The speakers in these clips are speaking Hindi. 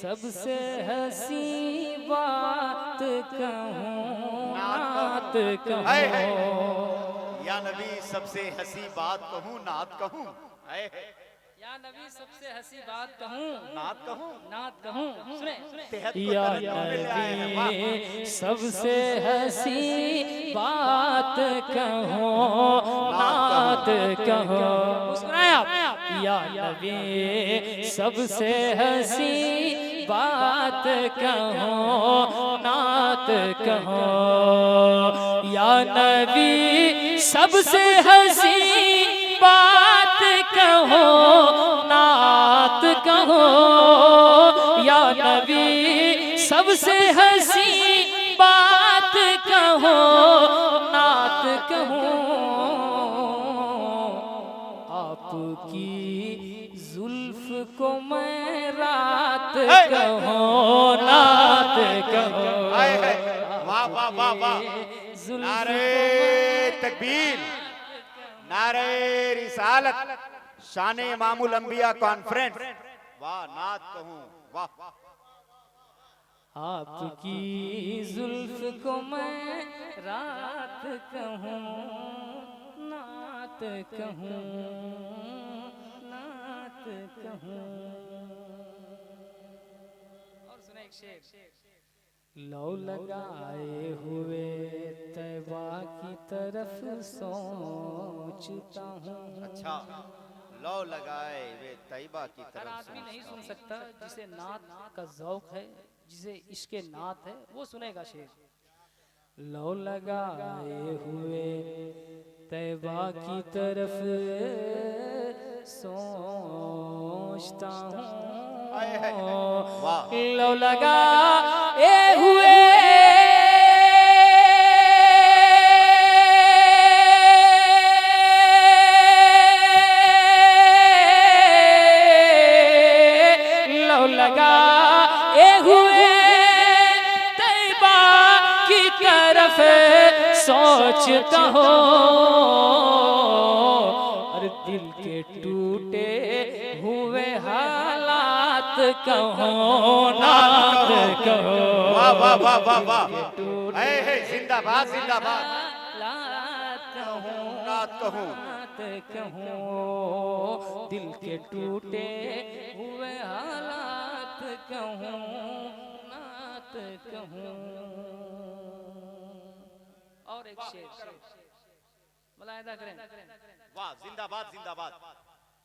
सबसे हंसी बात कहूँ नात कहूँ। या नबी सबसे हंसी बात कहूँ नात कहूँ। या नबी सबसे हंसी बात कहूँ नात कहूँ। नात कहूँ। सुने या नबी सबसे हंसी बात कहूँ नात कहूँ। सुनाए आप। या नबी सबसे हंसी बात कहूँ नात कहूँ। या नबी सबसे हंसी बात कहो नात कहो। या नबी सबसे हंसी बात कहो नात कहो। आपकी जुल्फ को मैं रात कहो नात कहो। वाह वाह वाह वाह। नारे तकबीर, नारे रिसालत, शान इमामुल अंबिया कॉन्फ्रेंस। वाह नात कहूँ वाह। आपकी जुल्फ को मैं रात कहूँ नात कहूँ नात कहूँ। और सुने एक शेर। लौ लगाए हुए तैबा की तरफ सोचता हूँ। अच्छा, लौ लगाए वे तैबा की तरफ। हर आदमी नहीं सुन सकता, जिसे नात का ज़ौक है, जिसे इश्क़े नात है, वो सुनेगा शेर। लौ लगाए हुए तैबा की तरफ सोचता हूँ। लौ लगाए हुए सोचता हो। और दिल के टूटे हुए हालात कहो नात कहो। वाह वाह वाह वाह वाह। है जिंदाबाद जिंदाबाद। नात कहूँ नात कहूँ। दिल के टूटे हुए हालात कहूँ नात कहूँ। और एक शेर मुलाहिदा करें। वाह जिंदाबाद जिंदाबाद।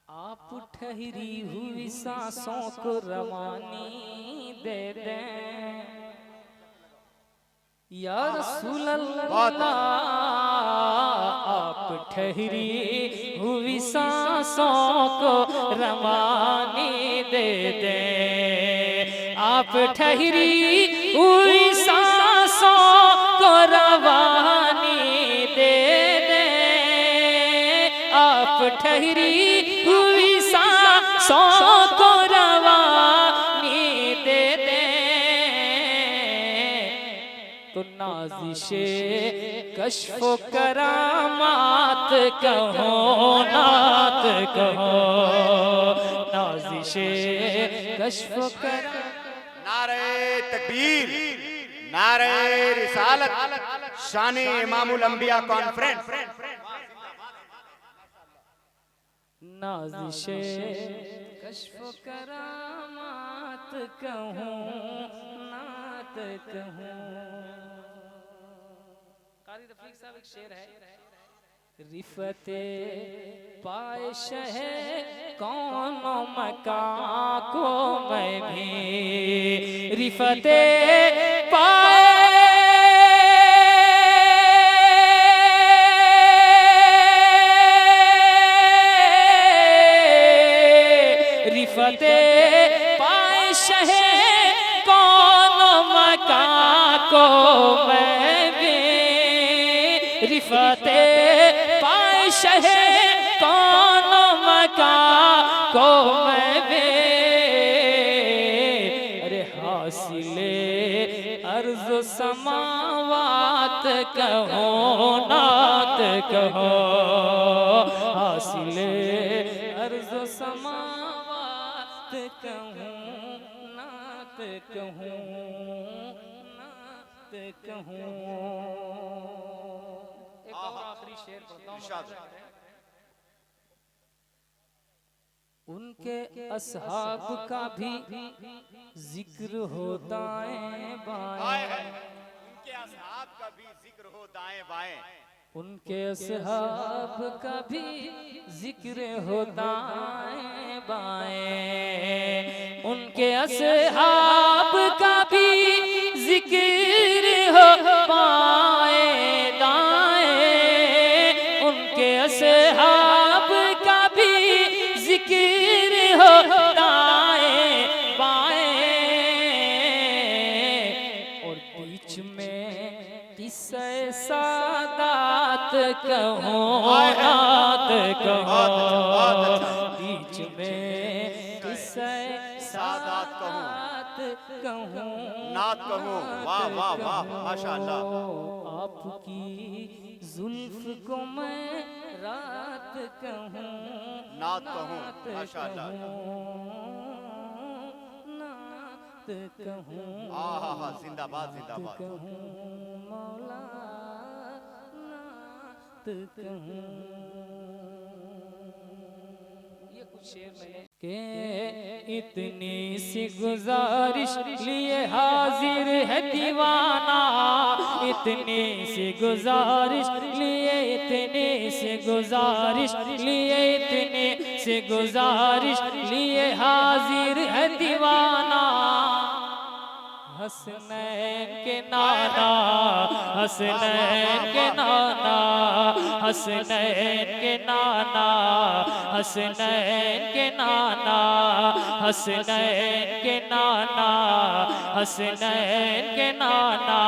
आप ठहरी हुई सांसों को रवानी दे दें या रसूल अल्लाह। आप ठहरी हुई सांसों को रवानी दे दें। आप ठहरी हुई सांसों को रवानी दे दें। आप ठहरी हुई सांसों को रवानी दे दें। तो नाज़िशे कश्फ करामात कहो नात कहो। नाज़िशे कश्फ करामात। नारे तकबीर, नारे रिसालत, शान इमामुल अंबिया कॉन्फ्रेंस। नाज़िशे कश्फ करामात कहूँ नात कहूँ। कारी रफीक साहब एक शेर है। रिफते पायश है कौनो मकां को मैं भी। रिफते पाए रिफते पायश है कौनो मकां को मैं भी। रिफते पायश है कौनो मकां को मैं भी। अरे हासिले अर्ज़ समावात कहो नात कहो। हासिले अर्ज़ समावात कहूँ नात कहूँ, नात कहूँ। एक और आखिरी शेर पढ़ता हूँ। उनके असहाब का भी जिक्र होता है बाएं, उनके असहाब का भी जिक्र हो दाएं बाएं, उनके असहाब का भी जिक्र होता है बाएं, उनके असहाब का भी जिक्र हो बाएं दाएं, उनके असहाब का भी जिक्र हो दाएं बाएं, और बीच में किस्से सादात कहूँ, नात कहूँ, बीच में किस्से सादात कहूँ, नात कहूँ। वाह वाह वाह, माशाअल्लाह। आपकी जुल्फ को मैं रात कहूँ, नात कहूँ, माशाअल्लाह। नात कहूँ, आहा, जिंदाबाद जिंदाबाद। मौला नात कहूँ। ये कुछ शेर मैंने के इतनी सी गुजारिश लिए हाजिर है दीवाना, इतनी सी गुजारिश लिए, इतनी सी गुजारिश लिए, इतनी सी गुजारिश लिए हाजिर है दीवाना। हसनैन के नाना, हसनैन के नाना, हसनैन के नाना, हसनैन के नाना, हसनैन के नाना, हसनैन के नाना,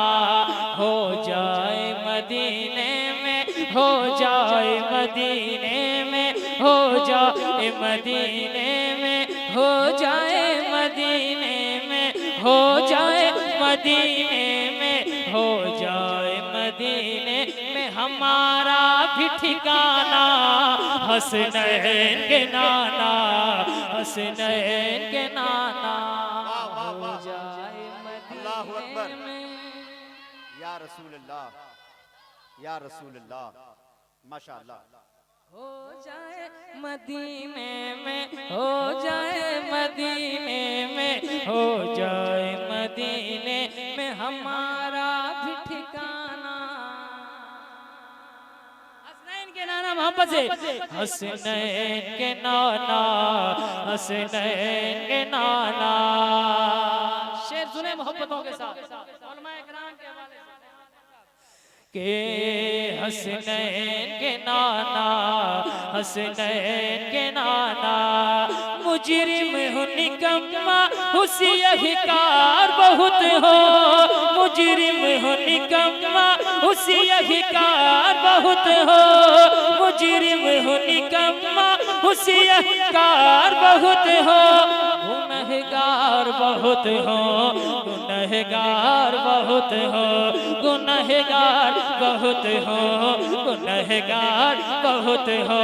हो जाए मदीने में, हो जाए मदीने में, हो जाए मदीने में, हो जाए मदीने में, हो जाए मदीने में, हो जाए मदीने में हमारा भी ठिकाना। हसनैन के नाना, हसनैन के नाना, हो जाए मदीने में। या रसूल अल्लाह, या रसूल अल्लाह, माशाअल्लाह। हो जाए मदीने में, हो जाए मदीने में, हो जाए मदीने में हमारा भी ठिकाना। हसनैन के नाना मोहब्बत से, हसनैन के नाना, हसनैन के नाना। शेर सुने मोहब्बतों के साथ उलमाए किराम के हवाले से के हसनैन के नाना, हसनैन के नाना, मुजरिम हूँ निकम्मा हुसियहिकार बहुत हो, मुजरिम हूँ निकम्मा हुसियहिकार बहुत हो, मुजरिम हूँ निकम्मा हुसियहिकार बहुत हो, गुनहगार बहुत हो, गुनहगार बहुत हो, गुनहगार बहुत हो, गुनहगार बहुत हो।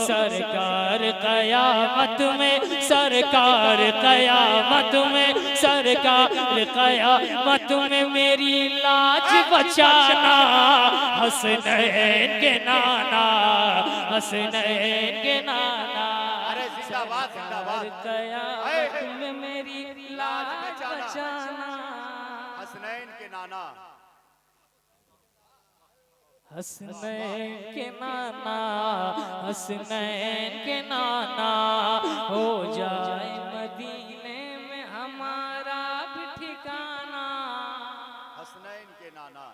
सरकार कयामत में, सरकार कयामत में, सरकार कयामत में मेरी लाज बचाना। हसनैन के नाना, हसनैन के नाना, अरे जिंदाबाद जिंदाबाद। कयामत में मेरी लाज बचाना। हसनैन के नाना, हसनैन के नाना, हसनैन के नाना, हो जाए मदीने में हमारा भी ठिकाना। हसनैन के नाना,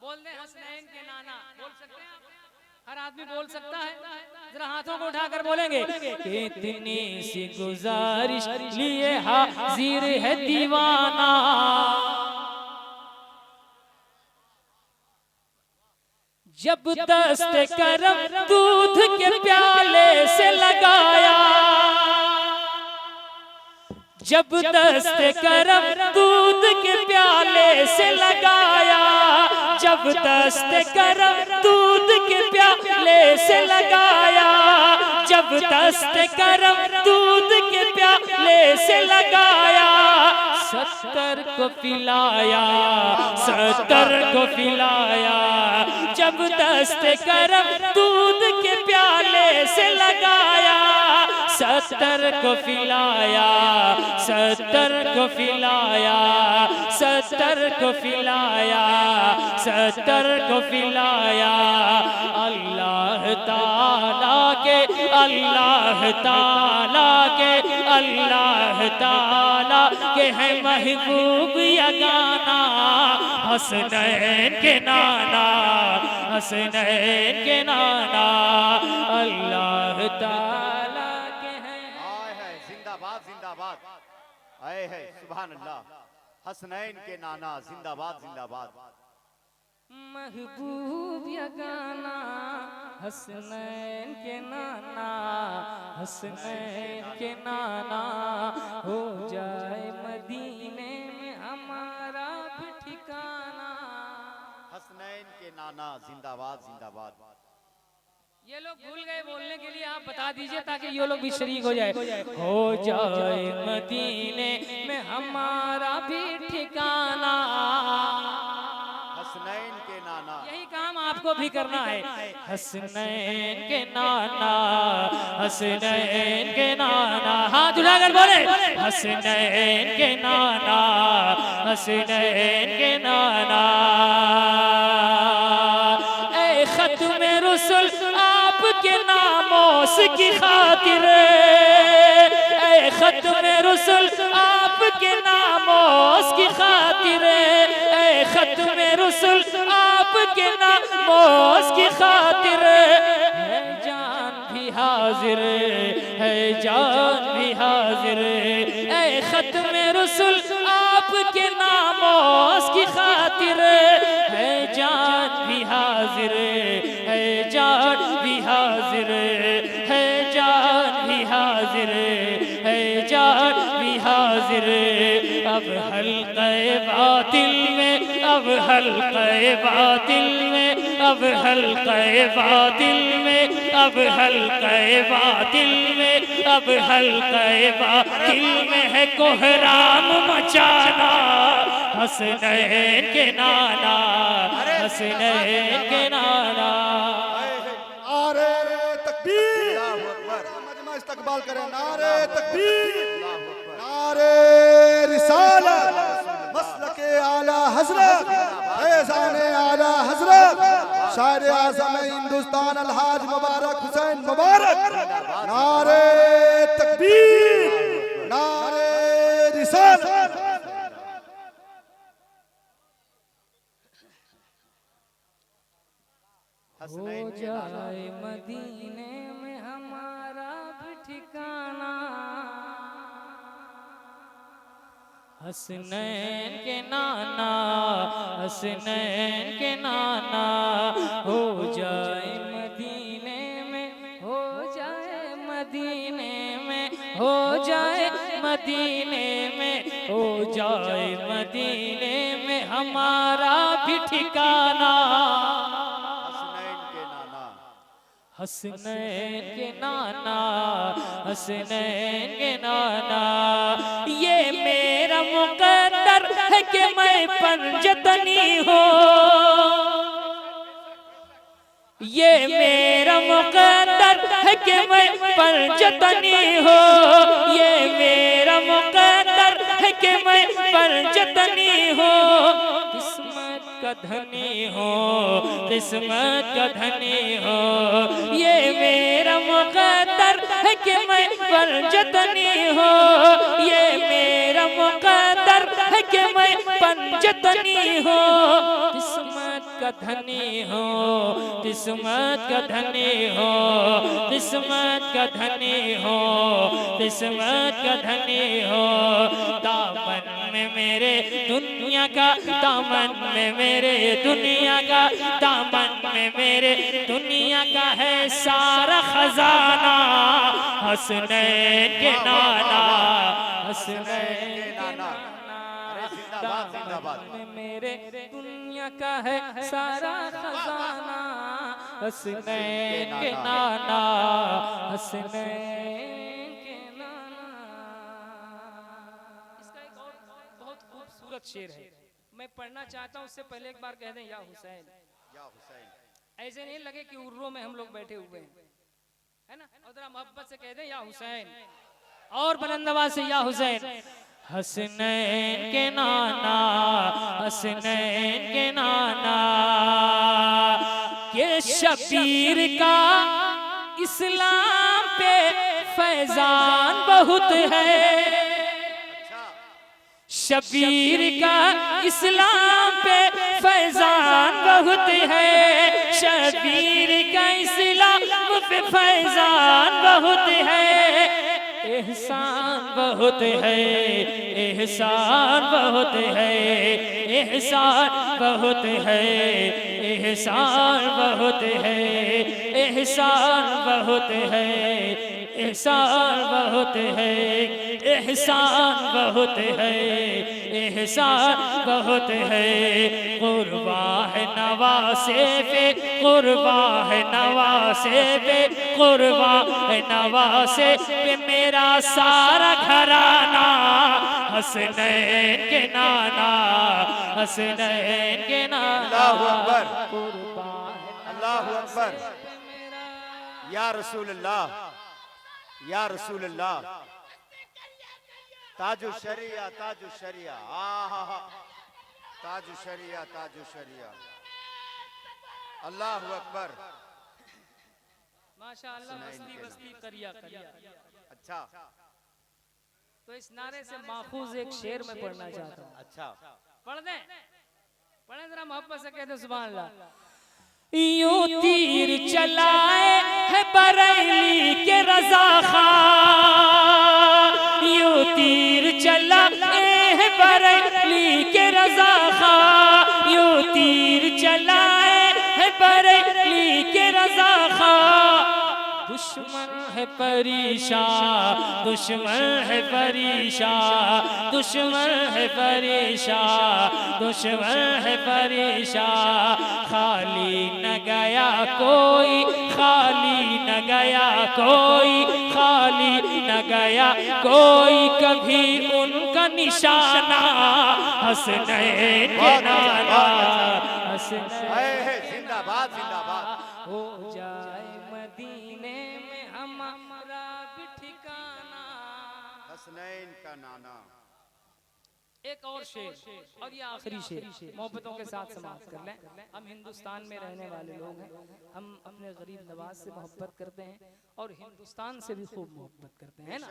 बोल दे हसनैन के नाना, बोल सकते हैं आप? हर आदमी बोल सकता है, जरा हाथों को उठाकर बोलेंगे। कितनी सी गुजारिश लिए हाजिर है दीवाना, जब दस्ते करम दूध के प्याले से लगाया, जब दस्ते करम दूध के प्याले से लगाया, जब दस्ते करम दूध के प्याले से लगाया, जब दस्ते करम दूध के प्याले से लगाया, 70 को पिलाया, 70 को पिलाया। जब दस्ते करम दूध के प्याले से लगाया, 70 को पिलाया, 70 को पिलाया, 70 को पिलाया, 70 को पिलाया। अल्लाह ताला के, अल्लाह ताला के, अल्लाह ताला के है महबूब यगाना, हसनैन के नाना, हसनैन के नाना, अल्लाह ताला के हैं। आए है जिंदाबाद जिंदाबाद, आए है सुभान अल्लाह, हसनैन के नाना जिंदाबाद जिंदाबाद। महबूब यगाना, हसनैन के नाना, हसनैन के नाना, हो जाए मदीने में हमारा भी ठिकाना। हसनैन के नाना जिंदाबाद जिंदाबाद। ये लोग भूल गए बोलने के लिए, आप बता दीजिए ताकि ये लोग भी शरीक हो जाए। हो जाए मदीने में हमारा भी ठिकाना, हसनैन के नाना। यही काम आपको भी करना है। हसनैन के नाना, हसनैन के नाना, हाथ उठाकर बोले हसनैन के नाना, हसनैन के नाना। ऐ खत्म रसूल आपके नामों की खातिर, ऐ खत्म रसूल आपके नामों की खातिर, ऐ खत्म रसूल आपके नामों की खातिर, है जान भी हाजिर, है जान भी हाजिर। ऐ खत्म रसूल आपके नामों की खातिर, है जान भी हाजिर, है जान भी हाजिर, है जान भी हाजिर, है जान भी हाजिर। अब हल्क़े बातिल में, अब हल्क़े बातिल में, अब हल्क़े बातिल में, अब हल्क़े बातिल में, अब हल्क़े बातिल में है कोहराम मचाना, हसनैन के नाना, हसनैन के नाना। नारे तकबीर, मजमा इस्तकबाल करें। नारे तकबीर, नारे रिसालत, मसलके आला हजरत, फैज़ाने आला हजरत, शायर आज़म हिंदुस्तान अलहाज मुबारक हुसैन मुबारक। नारे तकबीर, नारे रिसालत। हो जाए मदीने में हमारा भी ठिकाना, हसनैन के नाना, हसनैन के नाना। हो जाए मदीने में, हो जाए मदीने में, हो जाए मदीने में, हो जाए मदीने में हमारा भी ठिकाना, हसनैन के नाना, हसनैन के नाना। ये मेरा मुकद्दर है कि मैं पंजतनी हो, ये मेरा मुकद्दर है कि मैं पंजतनी हो, ये मेरा मुकद्दर है कि मैं पंजतनी हो। किस्मत का धनी हो, किस्मत का धनी हो, ये मेरा मुकद्दर है कि मैं पंजतनी हो, ये मेरा मुकद्दर है कि मैं पंजतनी हो। किस्मत का धनी हो, किस्मत का धनी हो, किस्मत का धनी हो, किस्मत का धनी हो। दामन में मेरे दुनिया का, दामन में मेरे दुनिया का, दामन में मेरे दुनिया का है सारा खजाना, हसनैन के नाना, हसनैन के नाना। दामन में मेरे दुनिया का है सारा खजाना, हसनैन के नाना, हसनैन के नाना। खूबसूरत शेर है, मैं पढ़ना चाहता हूँ। उससे पहले एक बार कह दें या हुसैन, या हुसैन। ऐसे नहीं लगे कि उर्रों में हम लोग बैठे हुए हैं, है ना। और जरा मोहब्बत से कह दें या हुसैन, और बुलंद आवाज से या हुसैन। हसनैन के नाना, हसनैन के नाना, के शबीर का इस्लाम पे फैजान बहुत है। शबीर का इस्लाम पे फैजान बहुत है, शबीर का इस्लाम पे फैजान बहुत है। एहसान बहुत है, एहसान बहुत है, एहसान बहुत है, एहसान बहुत है, एहसान बहुत है, एहसान बहुत है, एहसान बहुत है, एहसान बहुत है। कुर्बा है नवासे पे, कुर्बा है नवासे पे, कुर्बा है नवासे पे मेरा सारा घराना। हसनैन के नाना, हसनैन के नाना, अल्लाहु अकबर, कुर्बा अल्लाहु अकबर। या रसूल अल्लाह, या रसूल अल्लाह। ताजु शरिया, ताजु शरिया, आहा, ताजु शरिया, ताजु शरिया। अल्लाहु अकबर। माशाअल्लाह, बस्ती बस्ती करिया करिया। अच्छा, तो इस नारे से माखूज एक शेर में पढ़ना चाहता हूँ। अच्छा, पढ़ दें, पढ़े जरा मोहब्बत से कहते सुभान अल्लाह। यूं तीर चलाए है बरेली के रज़ा खां, यूं तीर चलाए है बरेली के रज़ा खां, यूं तीर चलाए है बरेली के रज़ा खां। दुश्मन है परेशान, दुश्मन है परेशान, दुश्मन है परेशान, दुश्मन है परेशान। खाली न गया कोई, खाली न गया कोई, खाली न गया कोई कभी उनका निशाना। हसनैन के नाना, हसनैन जिंदाबाद, जिंदाबाद। हो जाए मदीने में हमारा भी ठिकाना। हसनैन का नाना। एक और शेर, और ये आखिरी शेर मोहब्बतों के साथ समाप्त कर लें। हम हिंदुस्तान में रहने वाले लोग हैं, हम अपने गरीब नवाज से मोहब्बत करते हैं और हिंदुस्तान से भी खूब मोहब्बत करते हैं ना।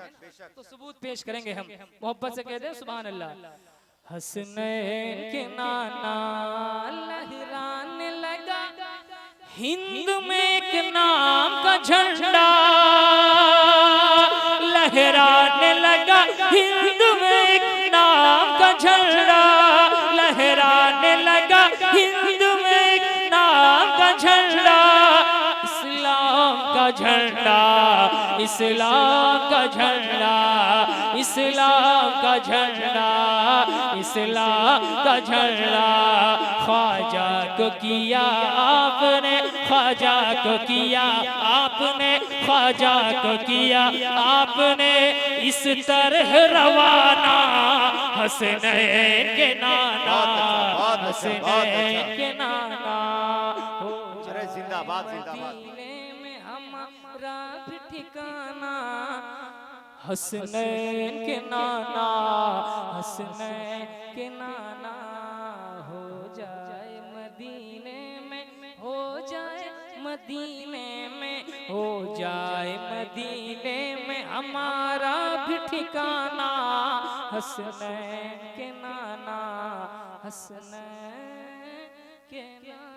तो सबूत पेश करेंगे हम, मोहब्बत से कहते हैं सुभान अल्लाह। हसनैन के नाना लहराने लगा हिंद में एक नाम का झंडा, लहराने लगा हिंद में एक नाम का झंडा, लहराने लगा हिंद में एक नाम का झंडा। इस्लाम का झंडा, इस्लाम का झंडा, इस्लाम का झंडा, इस्लाम का झंडा। ख्वाजा को किया आपने, ख्वाजा को किया आपने, ख्वाजा को किया आपने इस तरह रवाना। हसनैन के नाना, हसनैन के नाना। अरे जिंदाबाद, जिंदाबाद। मदीने में हमारा भी ठिकाना। हसनैन के नाना, हसनैन के नाना। हो जाए मदीने में, हो जाए मदीने में, हो जाए मदीने में हमारा भी ठिकाना। हसनैन के नाना, हसनैन के नाना।